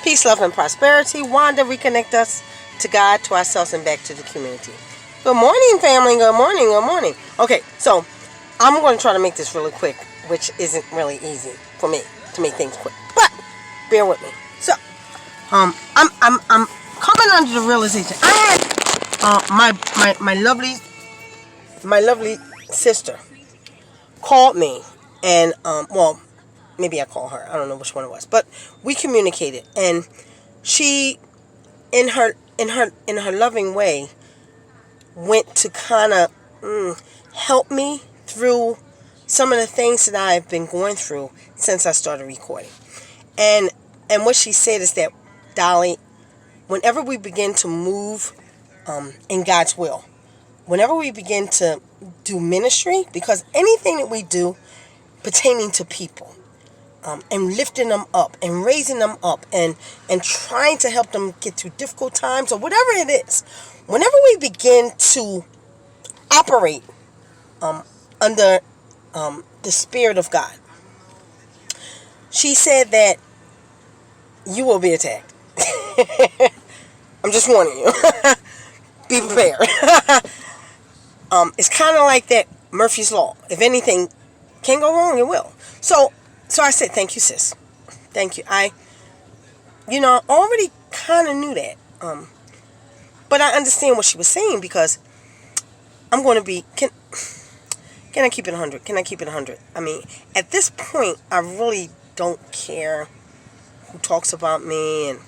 Peace, love, and prosperity. Wanda, reconnect us to God, to ourselves, and back to the community. Good morning, family. Good morning. Good morning. Okay, so I'm going to try to make this really quick, which isn't really easy for me to make things quick, but bear with me. So, I'm coming under the realization. I had my lovely sister called me, and well, maybe I called her. I don't know which one it was, but we communicated, and she, in her loving way, went to kind of help me through some of the things that I've been going through since I started recording. And what she said is that, Dolly, whenever we begin to move in God's will, whenever we begin to do ministry, because anything that we do pertaining to people, and lifting them up and raising them up and trying to help them get through difficult times or whatever it is, whenever we begin to operate under the Spirit of God, she said that you will be attacked. I'm just warning you. Be prepared. It's kind of like that Murphy's Law. If anything can go wrong, it will. So I said, thank you, sis. Thank you. I already kind of knew that. But I understand what she was saying, because I'm going to be... Can I keep it 100? Can I keep it 100? I mean, at this point, I really don't care who talks about me and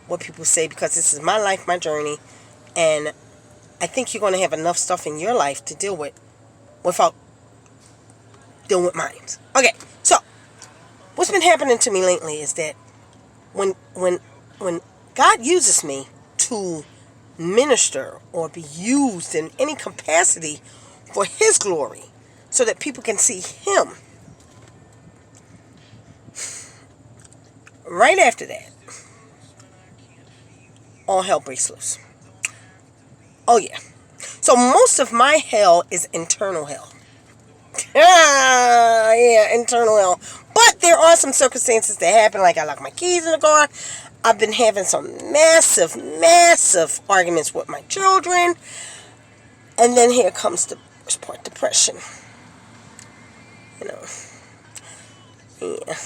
what people say, because this is my life, my journey, and I think you're going to have enough stuff in your life to deal with without dealing with mine. Okay, so what's been happening to me lately is that when God uses me to minister or be used in any capacity for His glory, so that people can see Him, right after that, all hell breaks loose. Oh yeah. So most of my hell is internal hell. Yeah, internal hell. But there are some circumstances that happen, like I lock my keys in the car. I've been having some massive arguments with my children. And then here comes the worst part, depression. Yeah,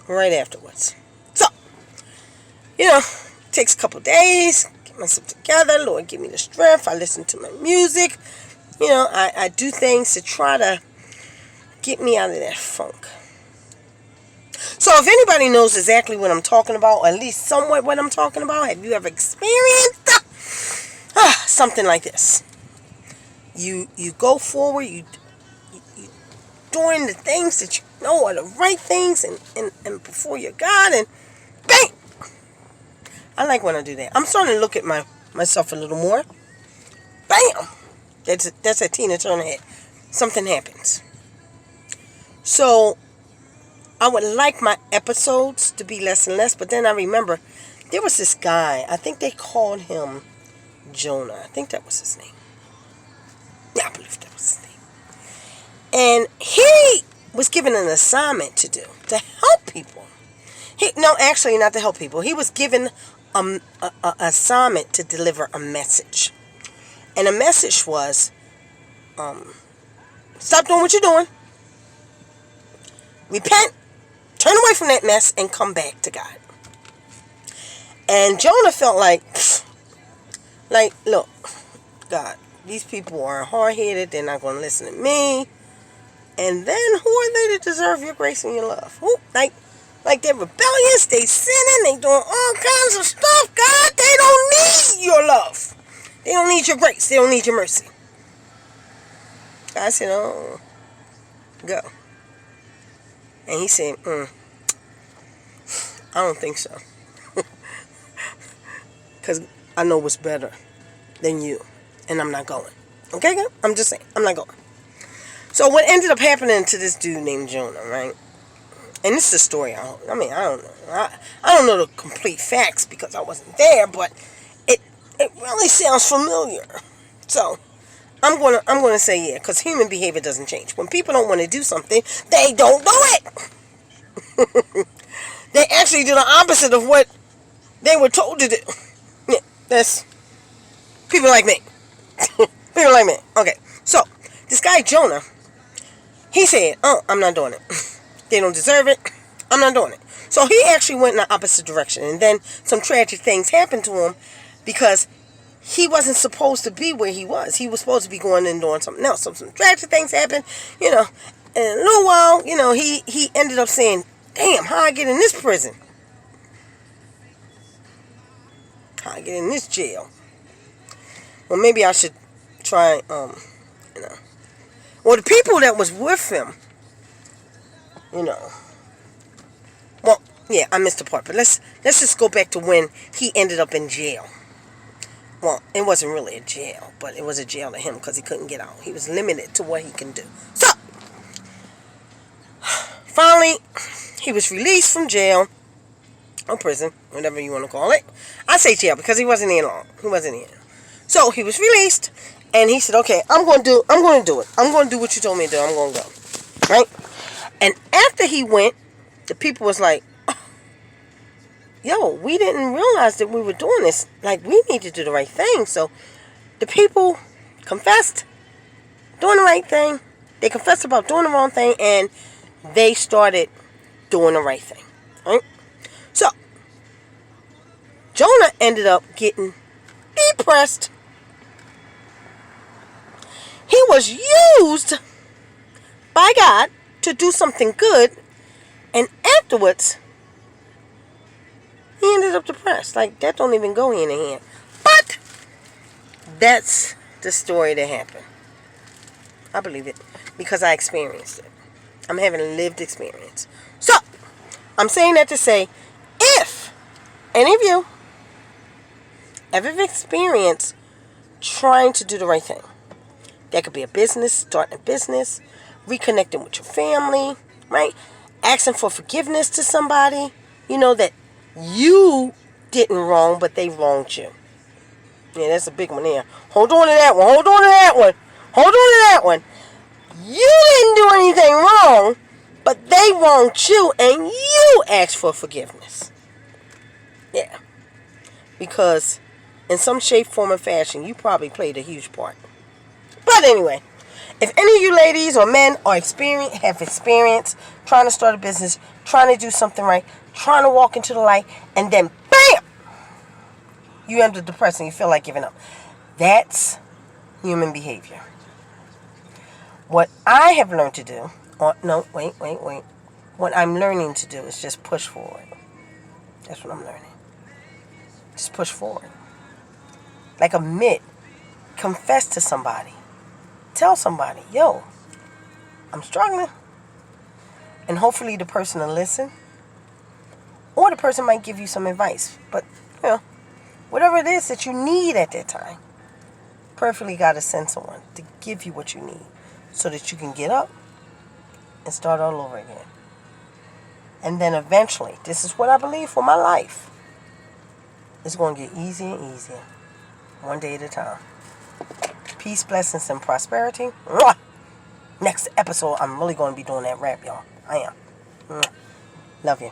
right afterwards. So, it takes a couple days, get myself together. Lord, give me the strength. I listen to my music. I do things to try to get me out of that funk. So if anybody knows exactly what I'm talking about, or at least somewhat what I'm talking about, have you ever experienced something like this? You go forward, you doing the things that you know are the right things, and before your God, and bang! I like when I do that. I'm starting to look at myself a little more. Bam! That's a Tina Turner hit. Something happens. So I would like my episodes to be less and less, but then I remember there was this guy, I think they called him Jonah. I think that was his name. Yeah, I believe that was his name. And he was given an assignment to do, to help people. Actually not to help people. He was given an assignment to deliver a message. And the message was, stop doing what you're doing. Repent. Turn away from that mess and come back to God. And Jonah felt like, look, God, these people are hard-headed. They're not going to listen to me. And then who are they to deserve your grace and your love? Who? Like they're rebellious, they sinning, they doing all kinds of stuff. God, they don't need your love. They don't need your grace. They don't need your mercy. I said, oh, go. And he said, I don't think so. Because I know what's better than you. And I'm not going. Okay, girl? I'm just saying, I'm not going. So what ended up happening to this dude named Jonah, right? And this is a story. I don't know. I don't know the complete facts because I wasn't there, but it really sounds familiar. So I'm gonna say yeah, because human behavior doesn't change. When people don't want to do something, they don't do it. They actually do the opposite of what They were told to do. Yeah, that's people like me. People like me. Okay, so this guy Jonah, he said, "Oh, I'm not doing it. They don't deserve it. I'm not doing it." So he actually went in the opposite direction, and then some tragic things happened to him because he wasn't supposed to be where he was. He was supposed to be going and doing something else. So some tragic things happened, and in a little while, he ended up saying, "Damn, how I get in this prison? How I get in this jail? Well, maybe I should try, Well, the people that was with him, well, yeah, I missed the part, but let's just go back to when he ended up in jail. Well, it wasn't really a jail, but it was a jail to him because he couldn't get out. He was limited to what he can do. So, finally, he was released from jail or prison, whatever you want to call it. I say jail because he wasn't in long. He wasn't in. So he was released, and he said, "Okay, I'm going to do it. I'm going to do what you told me to do. I'm going to go." Right? And after he went, the people was like, "Yo, we didn't realize that we were doing this. Like, we need to do the right thing." So the people confessed doing the right thing. They confessed about doing the wrong thing, and they started doing the right thing. Right? So Jonah ended up getting depressed. He was used by God to do something good, and afterwards he ended up depressed. Like, that don't even go hand in hand. But that's the story that happened. I believe it because I experienced it. I'm having a lived experience. So, I'm saying that to say, if any of you ever experienced trying to do the right thing, that could be a business, starting a business, reconnecting with your family, right? Asking for forgiveness to somebody, that you didn't wrong, but they wronged you. Yeah, that's a big one there. Hold on to that one. Hold on to that one. Hold on to that one. You didn't do anything wrong, but they wronged you, and you asked for forgiveness. Yeah. Because in some shape, form, or fashion, you probably played a huge part. But anyway, if any of you ladies or men have experience trying to start a business, trying to do something right, trying to walk into the light, and then BAM! You end up depressed and you feel like giving up. That's human behavior. What I have learned to do, what I'm learning to do is just push forward. That's what I'm learning. Just push forward. Like admit, confess to somebody. Tell somebody, yo, I'm struggling. And hopefully the person will listen. Or the person might give you some advice. But, whatever it is that you need at that time, perfectly got to send someone to give you what you need so that you can get up and start all over again. And then eventually, this is what I believe for my life, it's going to get easier and easier, one day at a time. Peace, blessings, and prosperity. Mwah! Next episode, I'm really going to be doing that rap, y'all. I am. Love you.